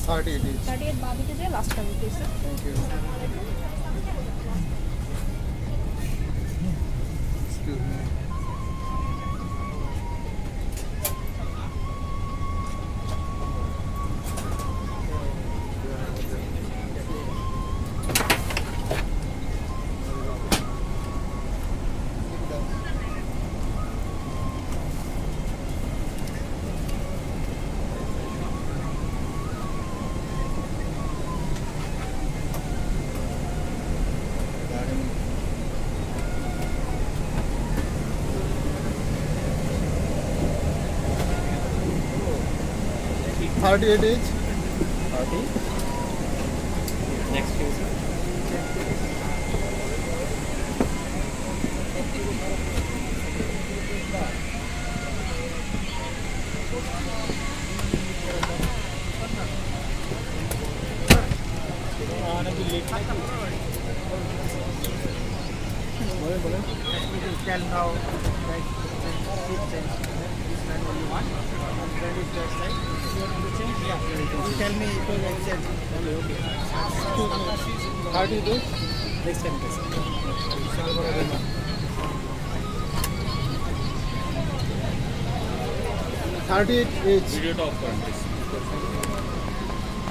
38 each. 38 baad ke je last time please sir. Thank you. Excuse me. $38 each. 30. Next few, sir. Tell now that seat change. This man only one. And then is that side. You want to change? Yeah. You tell me it will exchange. Okay. 30 days. Next time, please. $38 each. Video talk for this.